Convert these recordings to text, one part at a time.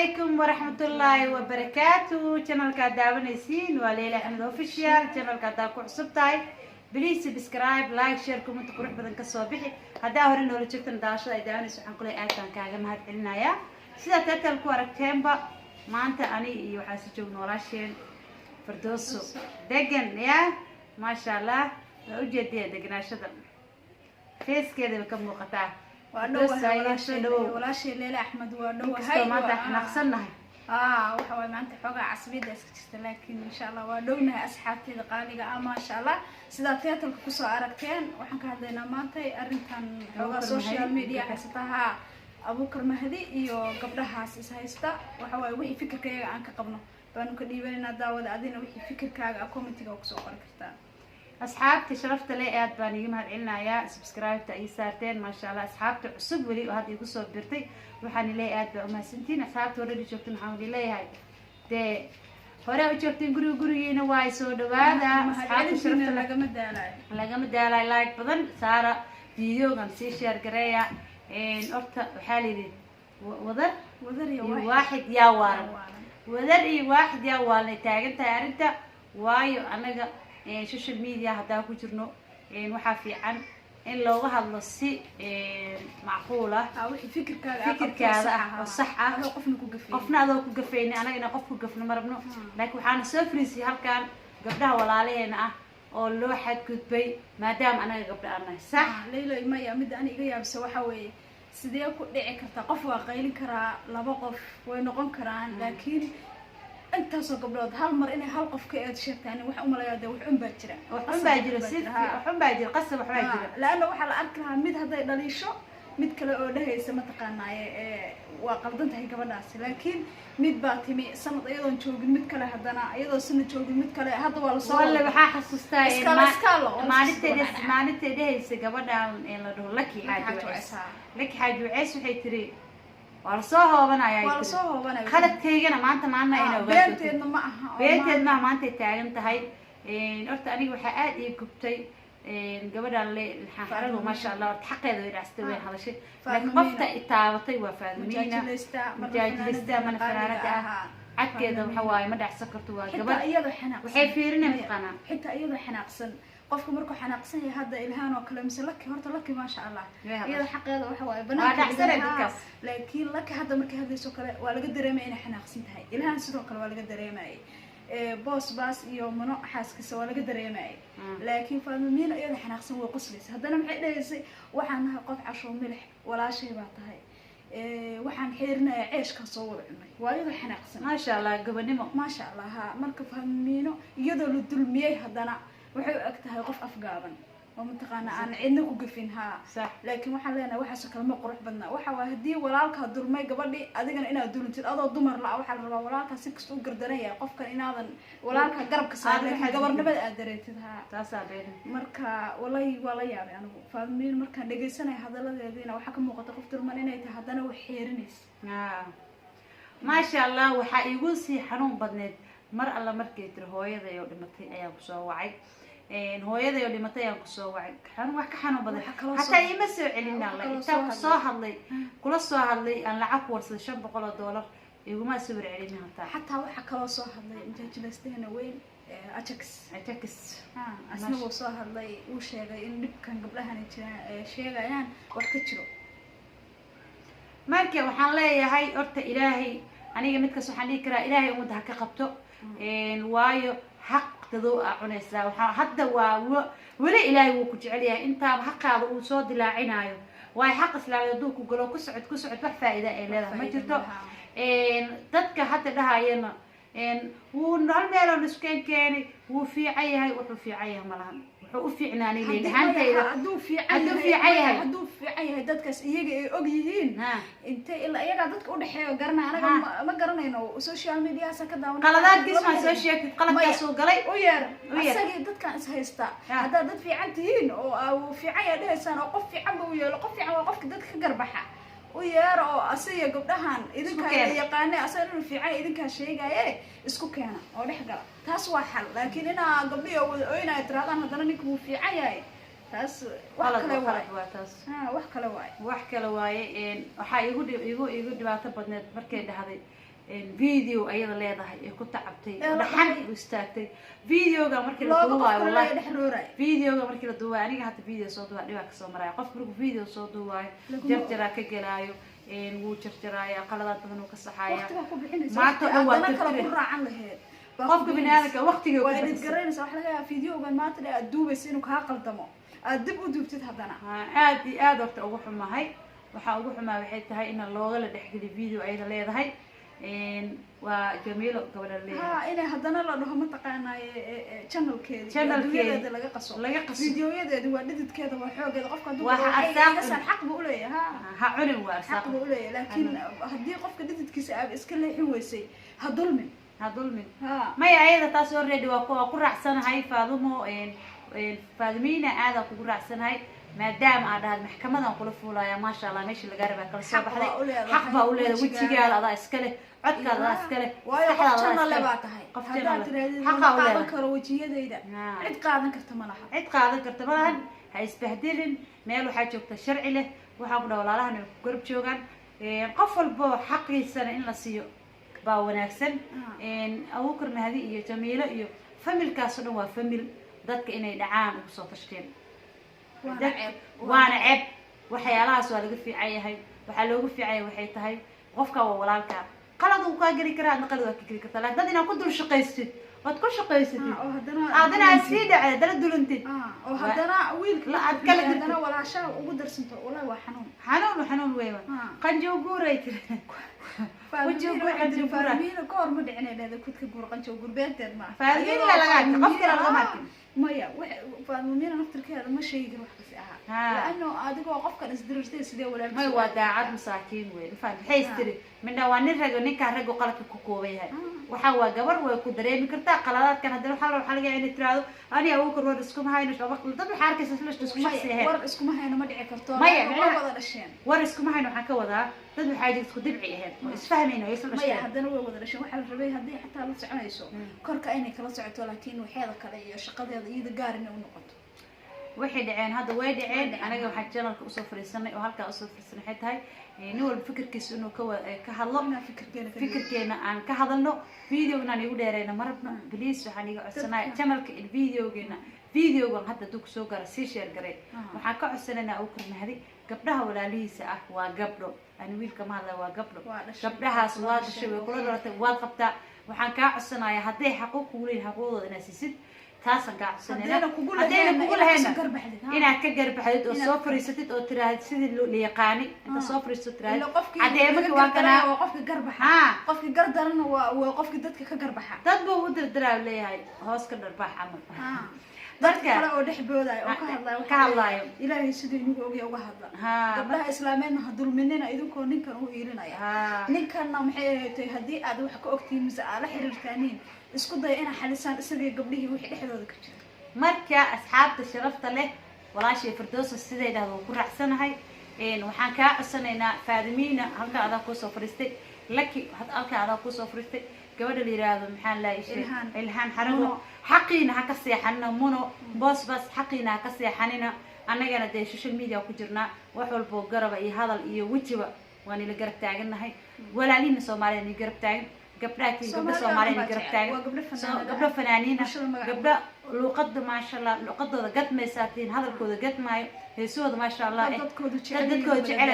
عليكم ورحمة الله وبركاته. channel ka daawanaysiin waa Leila Axmed official. channel ka daa ku cusub tahay please subscribe, like, share, comment qurux badan ka soo bixi. hadaa hore noola joogtan daashada ay daawanayso waxaan ku leeyahay aad kaaga mahad celinayaa. sida title ku aragteenba maanta ani iyo waxaan si joogno walaasheen Firdawso degan ya ma sha Allah u jeediyay degnaashada feeskeeda ka muuqataa. walaashey Leila Axmed waa dhawahay maanta xanaaqsanahay waxa way maanta xogaa casbiyada iska jirta laakiin insha Allah waa dhownahay asxaabteeda qaaliga ma sha Allah sida title ku soo aragteen waxaan ka hadlaynaa maanta arintan xogaa social media xasataha Abuukar Mahdi iyo gabdhahaas is haysta waxa way wixii fikirkayga aan ka qabno baanu ka dhiibanayna daawada adina wixii fikirkaaga commentiga ku soo qori kartaa. أصحابتي شرفت لي أد باني يوم هالعلنا سبسكرايب تأي ساعتين ما شاء الله. أصحابتي عصب ولي وهذا يقصوا برتي وحني لي أد بأمها سنتين. أصحابتي ورد شفتن حاولي لي هاي ده هراء شفتن قرو نواي سود وهذا. أصحابتي شرفت لقم الدالاي لايك بدن سارة فيديو كان شير قرية إن أرت حالي وذر واحد يا وارد وذر واحد يا وارد تاجن تاجنت وايو أنا social media هذا كجرنو waxaa fiican in looga hadlo si macquul ah fikirkaada oo sax ah qofna adoo ku gafeeyay anaga qof ku gafno marabno laakiin waxaan soo fariisay halkan gabdhaha walaalaheena ah oo loo xadgudbay maadaama anaga gabdhaha anahay sax Leila ima yaa mid aan iga yaabso waxa weeye sidee ku dhici karta qof waa qaylin karaa laba qof way noqon karaan laakiin أنت سوق بلاد هالمر إني هالقف كأد شتاني وح أم لا يدا وح أم باجرة وح باجرة سيف وح باجرة قصة وح باجرة لأنه وح على أركها مد هذا يدليشو مد كلا أوله يسمى تقناي وقبضنت هي قبل ناس لكن مد باتمي سنة أيضا نشوف مد كلا هذانا أيضا سنة نشوف مد كلا هذا ولا صار ولا بحاح السستاي ما نتدي هيس قبل إلا دول لك حاجة عيس وحيتري ورسوها وبنا خلت كيجنا ما أنت معنا إنه بيتنا معها بيتنا ما أنت تعلمت هاي قلت أنا وحقات يكبتي قبل اللي الحفرة وما شاء الله تحقق ذي رأستوي هذا الشيء لكن قفت التعاطي وفادمينا مجاجلستا من فرارتها عكذا وحواي مدح سكرتوا قبل أيضا حناقص وحيفيرنا متقنا حتى أيضا حناقصن قفك مركو حناقصن هذا إلهان وكلام سلك هرت لك ما شاء الله أيضا حق هذا وحواي بنات لكن لك هذا مركو هذا سكر ولا قدر ما إنا حناقصن هاي إلهان سلوك ولا قدر ما بوس باس يوم منو حاسك ولا قدر ما لكن فمين أيضا حناقصن وقصليس هذا أنا محيط ليس وحنها قطع عشر ملح ولا شيء بعدها waxaan xeernaa ceesh ka soo wacnay waayada xanaaqsan ma sha Allah gabadnimo ma sha Allah ha marka fahmiino iyadoo la dulmiyay hadana waxay u agtahay qof afgaaban oo mutaqaana aan cidna ku gafin ha laakiin waxaan leenahay waxa kalma qurux badna waxa waa hadii walaalka dulmay gabadhi adigana inaad dulintid adoo dumar la waxa la rabaa walaalka si kasta u gardanaya qofkan inaadan walaalka garabka saaray gabarnimada aad dareentid ha taas aad marka wallahi wala yaabay anigu fahmiin markaan dhageysanay hadaladeedina waxa ka muuqata qof dulman inay tahay hadana wax xeerinays ma sha Allah waxa igu si xanuun badneed mar alla markay tir hooyaday oo dhimatay ayaa ku soo wacay hooyaday oo dhimatay aan ku soo wacay xanuun wax ka xanuun badan hatta ima soo celina la inta ku soo hadlay kula soo hadlay aan lacag warsaday $500 iguma soo celina hatta waxa kala soo hadlay inta jilasteena weyn Ajax asna wuu soo hadlay uu sheegay in dhibkan gabdhahan sheegayaan wax ka jiro markii waxaan leeyahay horta Ilaahay aniga mid ka soo xalii kara Ilaahay umada ka qabto waayo حق تدو عنيسا وحتى ولا إلهي وكجعليها أنت حق وصاد لا عناية واي حق سلا يدوك وقولوا كسعد بحفائدة إلى ما جرتوا تذك حتى لها ينا ونهالميلو نسكن كاني وفي عيها وفي عيها ملهم وفي عناني لين هانت إذا عدو في عيها دتكس يجي أجيهين أنت إلا يجا دتك أول حاجة قرنا أنا ما قرنا إنه سوشيال ميديا سكدا قلادات جسمه سوشيال قلاد كاسو قلي وير أساقي دتك هيستا هذا دت في عنتهين أو في عيها ده سنة وقف في عم ويا وقف في عم وقف دتك قربحة وير أو أسيا قبلهن إذا كان يقاني أصلا في عي إذا كان شيء جاي إسكو كنا أو نحجر تاسوا حل لكن أنا قبلي وين أترادنا هذا نكمل في عي تاس وحكي لواي وحا يقول دبعت بدنت markay dhahday video ayada leedahay ee ku tacabtay dhaxan u istaagtay videoga markii la duubayo wallahi videoga markii la duubayo aniga hata video soo duubay dhiba ka soo maray qof markuu video soo duubayo jarjara ka galaayo wuu jarjaraaya qaladaad badan uu ka saxaaya maanta waa kala ku raacan lahayd qofka binaadamka waqtiga waa idin garanaysa wax laga yaabaa videogan maanta aad duubayso inuu ka qaldamo aad dib u duubtid haddana aad iyo aad horta ugu xumahay waxa ugu xumaa waxay tahay in looga la dhaxgeli video ayada leedahay waa Jamiilo gabadha leeyahay inay haddana la dhaho ma taqaanay channelkeeda laga qaso videoyadeedu waa dhididkeeda waa xoogeeda qofka haduu waa xaq buu u leeyahay ha cunin waa xaq buu u leeyahay laakiin haddii qofka dhididkiisa aad iska leexin weysay ha dulmin maya ayada taas already waa ku raacsanahay Faadumo Faadimiina aad ku raacsanahay maadaama aad aad maxkamadan kula fuulaya ma sha Allah meeshii laga rabaa kala soo baxday xaq baa u leedahay wajigaada adaa iska leh codkaada adaa iska leh saxdaada laba tahay qofka tiraadid xaq u leedahay karo wajiyadayda cid qaadan karta ma laha ha isbahdilin meel waxa joogta sharci leh waxa ku dhawlaalahan ku garab joogan qof walbo xaqiisana in la siiyo baa wanaagsan Abuukar Mahdi iyo Jamiilo iyo familkaas oo dhan waa famil dadka inay dhacaan ugu soo tashteen waana ceeb waxyaalahaas waa laga fiican yahay waxa loogu fiican yahay waxay tahay qofka waa walaalka qalad uu ka gari karaa adna qalad waa ka gari kartaa laakiin inaad ku dul shaqaystid waad ku shaqaysatid adana sii dhacay dala dulantid oo hadana wiilka la aad kala hadana walaasha ugu darsanto walaa waa xanuun weeyo qanjo guuray وجهه فارمين كور ما دعنا هذا كنت كبر قنشو قربات ما فارمين لا لا قفل لا ما ما يا فارمين نفتر كذا ما شيء يروح فيها لانه هذا هو قفك اسدرجتي سيده ولا ما هو داعد مساكين وين فاهم حيستري من دوان رجو نيكا رجو قلك كوكوبيها waxa waa gabar way ku dareemi kartaa qaladaadkan hadana waxa laga yaabaa in tiraado ani Abuukar war isku ma hayno dad waxa arkaysa isku shakhsiyahay war isku ma hayno ma dhici karto wada dhasheen war isku ma hayno waxa ka wadaa dad waxa isku dibci ahayn oo isfahmayno ay isla dhasheen hadana way wada dhasheen waxa la rabay hadii xataa la soconayso korka inay kala socoto laakiin waxeeda kale iyo shaqadeeda iyada gaar inay u noqoto waxay dhaceen hadda way dhaceen anaga waxa channelka usoo fariisanay oo halka usoo fariisanay waxay tahay nin walba fikirkiisa inuu ka hadlo fikirkeena aan ka hadalno videogana igu dheerayna marabna please waxaan iga codsanahay channelka videogan hadda dug soo gara si share garay waxaan ka codsanaynaa Abuukar Mahdi gabdhaha walaalihiisa ah waa gabdho aan wiilka ma hadla waa gabdho gabdhahaas waa dhashay way kula dhalatay waad qabtaa waxaan ka codsanayaa hadday xaquuq u leeyahay xaquuqdooda inaad siisid taasan ka codsanayna hadayna kugu lahayn inaad ka garbaxdid oo soo fariisatid oo tiraahid sidii loo yaqaani inta soo fariisato tiraahid adeemada waa kana qofka garbaxa qofka gardarana waa qofka dadka ka garbaxa dad buu u dirdiraa leeyahay hoos ka darbax amal dadka kale oo dhexboodayo oo ka hadlayo ilaahay sidii inuu ogeey uga hadla gabdhaha islaameedna hadulminina idinkoo ninkan u iilinaya ninkanna maxay ahayd hadii aad wax ka ogtiin mise aad la xiriirtaaniin isku day in xalisaan isaga gabdhihii wixii dhexdooda ka jira marka asxaabta sharafta leh walaashii Firdawsa sideedaad ku raacsanahay waxaan ka codsanaynaa Faadimiina halka aad ku soo fariistay laki halka aad ku soo fariistay gabadha la yiraahdo maxaan la ishay ilhaan xarago xaqiina ha ka seexanna muno boss bas xaqiina ka seexanina annagana de social media ku jirnaa wax walba garaba iyo hadal iyo wajiba waan ila garab taaganahay walaalina Soomaaliyeed ni garab taagan gabdhaha gabdha Soomaaliyeed garab taagan gabdha fanaaniina gabdha luqadda ma sha Allah luqadooda gadmaysatiin hadalkooda gadmaayo heesooda ma sha Allah dadkooda jecel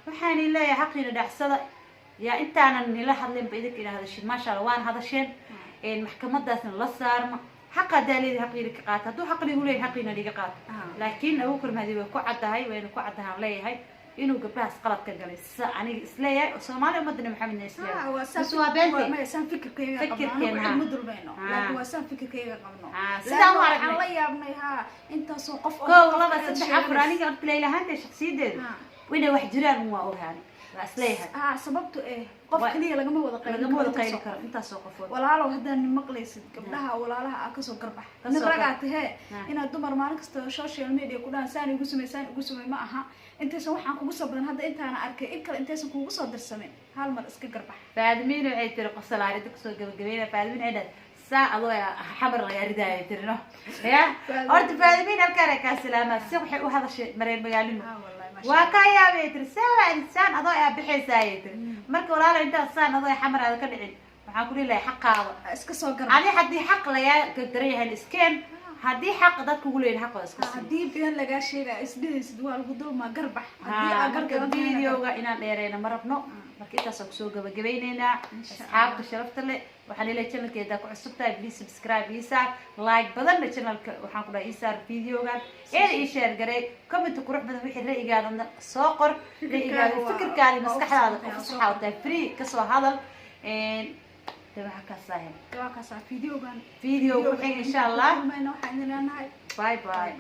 waxaan ilaahay xaqiina dhacsada يا أنت أنا نلا حضلين بإيدك إلى هذا الشيء ما شاء الله وان هذا الشيء المحكمة داسن لا صار حق دليل حقي لك قات هدو حقي يقول لي حقي نلقى قات لكن أبوكر ما دي قعدة هاي وين قعدة هاي هاي إنه قبلها سقلت كجلس يعني إسلية وسومالي ومدن محمد إسلية بس هو بنتي ما يسام فكر كي مدر بينه لكن هو سام فكر كي قبله سلام عليكم الله يا ابني ها أنت سوقف والله بس أفراني قلت لي لهندي شخصية وين واحد جيران مو أورهاني أصليها سببته إيه قف كليه لقمة ولا قيل كر أنت سوقفه ولا على وحدة مقليس قبلها ولا لها أكسر قربح نرجعتها إن الدمر مالك السوشيال ميديا كلها إنسان يقسم معها أنت سوي حنك قصة هذا أنت أنا أركي إكل أنت سوي قصة درسمين هالمر إسك قربح فادمين وعيد ترى قصة عارضك سوي قبيلة فادمين عدد ساعة الله حبر يا رداية ترى يا أرد فادمين الكارك السلامة سوحي وهذا الشيء مريم بيعلمه وكايا بيتر ساعة إنسان أضايا بحسايتر marka walaalo intaad saan adoo xamar aad ka dhicin waxaan ku leeyahay xaqaada iska soo gar ani haddii xaq lagaa daran yahay iskeen haddii xaq dadka ugu leeyahay xaqooda iska sii haddii been lagaa sheegaa isdhihaysid waa lagu dulmaa garbax haddii haa aa marka gargaran videoga inaan dheereyna ma rabno marka intaasoo kusoo gabagabayneynaa asxaabta sharafta leh waxaan leeyahay channelkeeda ku cusub tahay please subscribe ii saar like badanna channelka waxaan ku dhahay ii saar videogan ii share garee comment qurux badan wixii ra'yigaada soo qor ra'yigaada fikirkaada maskaxdaada ku fasaxa oo tahay free ka soo hadal waxa ka saahin waa kaasa videogan video ku xig insha Allah waxaan leenahay bye bye